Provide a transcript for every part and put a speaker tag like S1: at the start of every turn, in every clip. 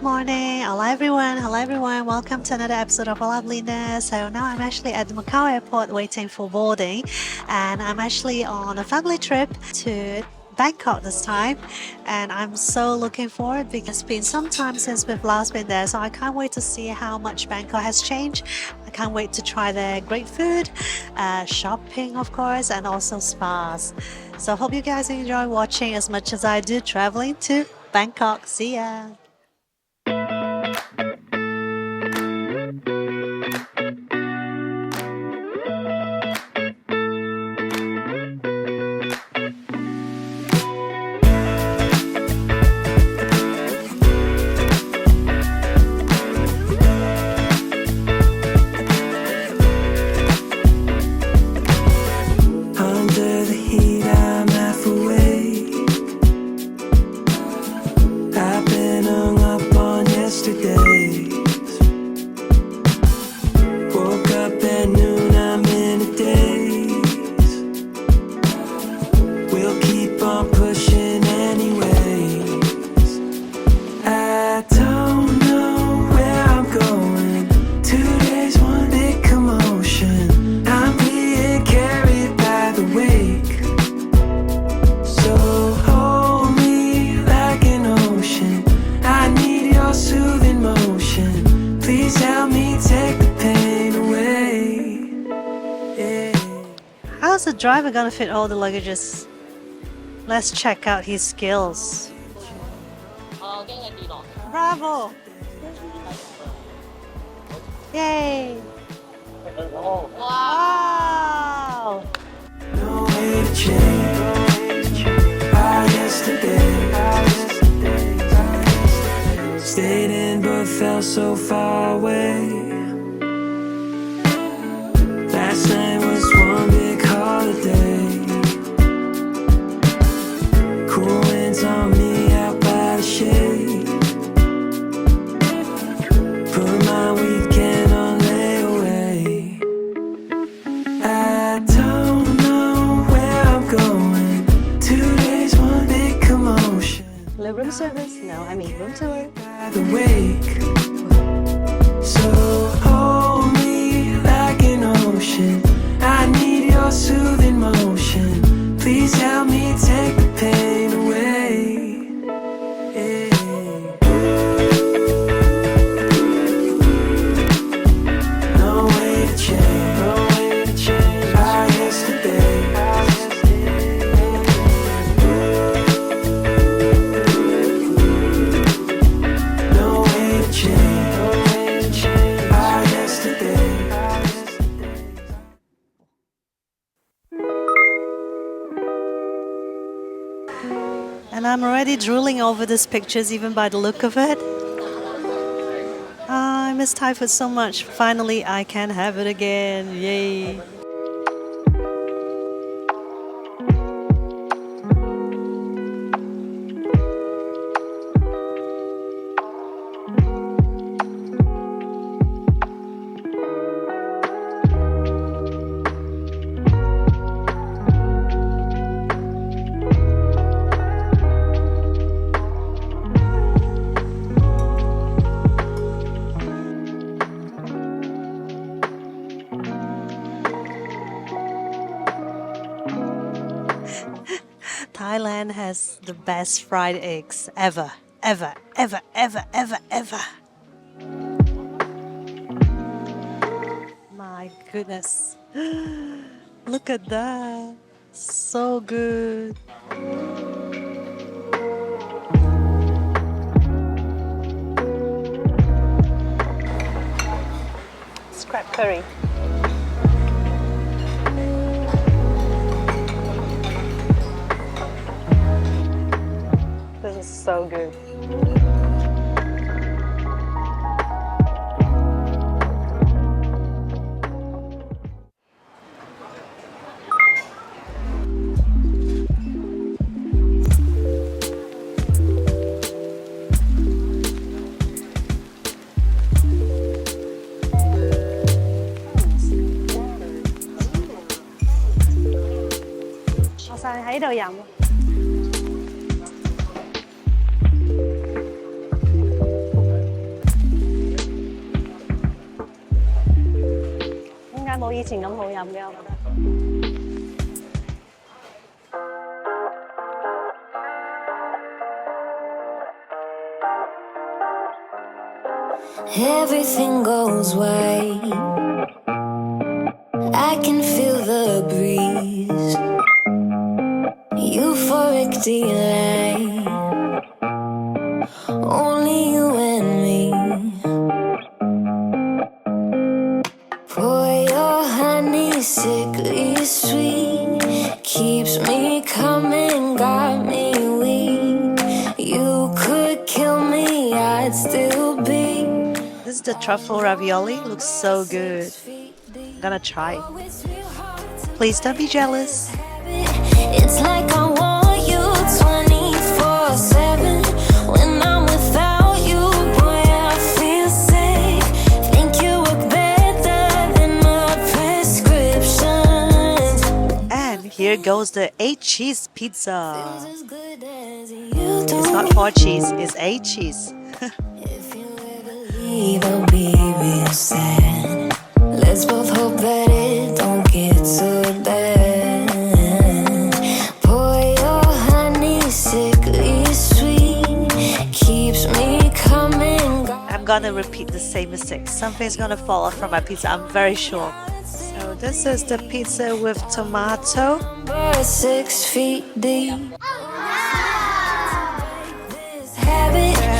S1: Morning, hello everyone, welcome to another episode of Hola Belinda. So now I'm actually at the Macau airport waiting for boarding, and I'm actually on a family trip to Bangkok this time, and I'm so looking forward because it's been some time since we've last been there, so I can't wait to see how much Bangkok has changed. I can't wait to try their great food, shopping of course, and also spas. So hope you guys enjoy watching as much as I do traveling to Bangkok. See ya!
S2: Under the heat, I'm half awake. I've been hung up on yesterdays. Woke up at noon, I'm in a daze. We'll keep on pushing anyways. I don't know where I'm going. 2 days, one big commotion. I'm being carried by the wake. So hold me like an ocean. I need your soothing motion. Please help me take the pain away. Yeah.
S1: How's the driver gonna fit all the luggages? Let's check out his skills. Bravo! Yay! Wow!
S2: No way to change our yesterday. Stayed in but felt so far away. Last night was one big holiday. Cool winds on me out by the shade. Put my weekend on layaway. I don't know where I'm going. 2 days, one big commotion.
S1: Room service? No, I mean room tour.
S2: By the wake. So hold me like an ocean. I need your soothing motion. Please help me take the pain away. Yeah. No way to change our yesterday. No way to change our yesterday.
S1: And I'm already drooling over these pictures even by the look of it. I miss Thai food so much. Finally, I can have it again. Yay! Thailand has the best fried eggs ever, ever, ever, ever, ever, ever. My goodness. Look at that. So good. Scrap curry. This is so good. Sao thấy đồ dặm không? 冇以前咁好飲嘅，我覺得。
S2: Everything goes right. I can feel the breeze. Euphoric delight. Only you and me. Pour your honey, sickly sweet. Keeps me coming, got me weak. You could kill me, I'd still be.
S1: This is the truffle ravioli. Looks so good. I'm gonna try. Please don't be jealous.
S2: It's like I want you 24/7. When I'm without you, boy, I feel sick. Think you work better than my prescriptions.
S1: And here goes the 8-cheese pizza.
S2: As good as you do.
S1: It's not 4 cheese, it's 8 cheese.
S2: If you ever leave, I'll be real sad. Let's both hope that it don't get so bad. Pour your honey, sickly sweet. Keeps me coming.
S1: I'm gonna repeat the same mistake. Something's gonna fall off from my pizza, I'm very sure. So this is the pizza with tomato.
S2: 6 feet deep.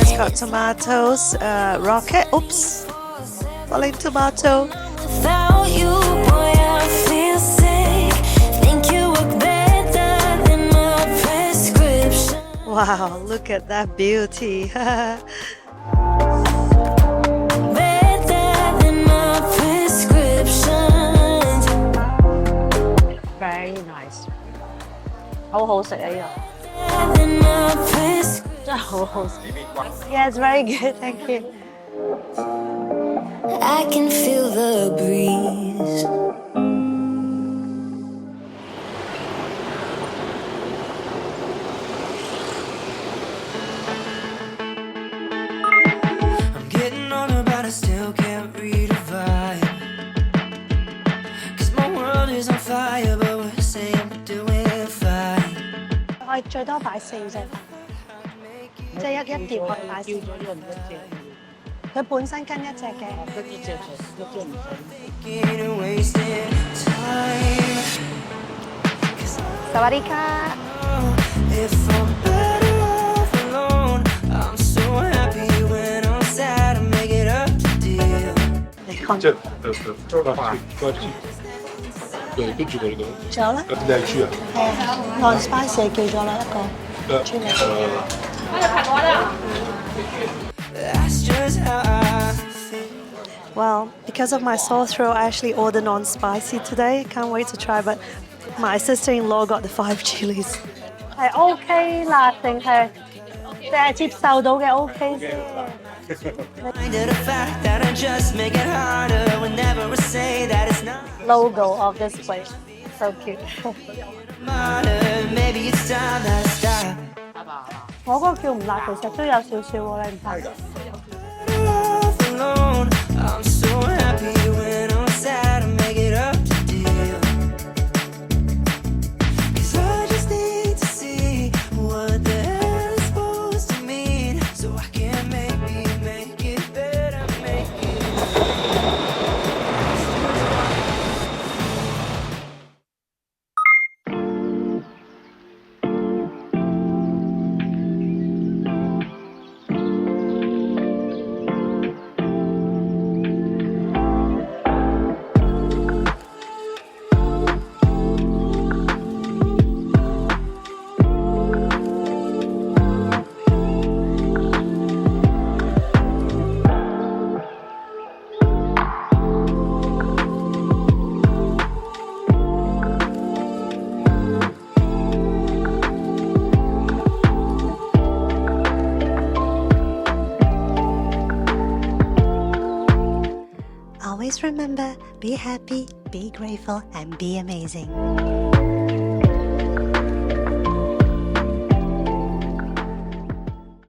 S1: It's got tomatoes, rocket, oops, falling tomato.
S2: Without you, boy, I feel sick. Think you work better than my prescription.
S1: Wow, look at that beauty.
S2: Better than my prescriptions.
S1: Very nice. 好好食啊呢個。
S2: Than my prescriptions.
S1: 真係好好食。Yeah, it's very good, thank you.
S2: I can feel the breeze. I'm getting older, but I still can't read a vibe. 'Cause my world is on fire, but we're saying we're doing fine.
S1: 我最多擺4隻，即係一碟可以擺4。佢本身跟一隻嘅。
S2: Making and wasting time.
S1: สวัสดีค่ะ
S2: If I'm better off alone, I'm so happy when I'm sad. I make it up to deal.
S1: 你看，
S3: 这的话，對，跟住佢哋講，
S1: 仲有咧？
S3: 你係豬啊？
S1: 係啊，non spicy 叫咗啦一個。豬嚟。
S2: That's just how I feel.
S1: Well, because of my sore throat, I actually ordered non-spicy today. Can't wait to try, but my sister-in-law got the 5 chilies. 係 OK 辣定係接受到嘅 OK 先。
S2: Reminded the fact that I just make it harder whenever I say that it's not
S1: Logo of this place, so cute.
S2: modern. Maybe it's time that I stop.
S1: 我嗰個叫唔辣，其實都有少少喎，你唔怕？
S2: Off alone, I'm so happy when I'm sad. I make it up to deal. 'Cause I just need to see what the hell it's supposed to mean, so I can maybe make it better, make it.
S1: Always remember, be happy, be grateful, and be amazing.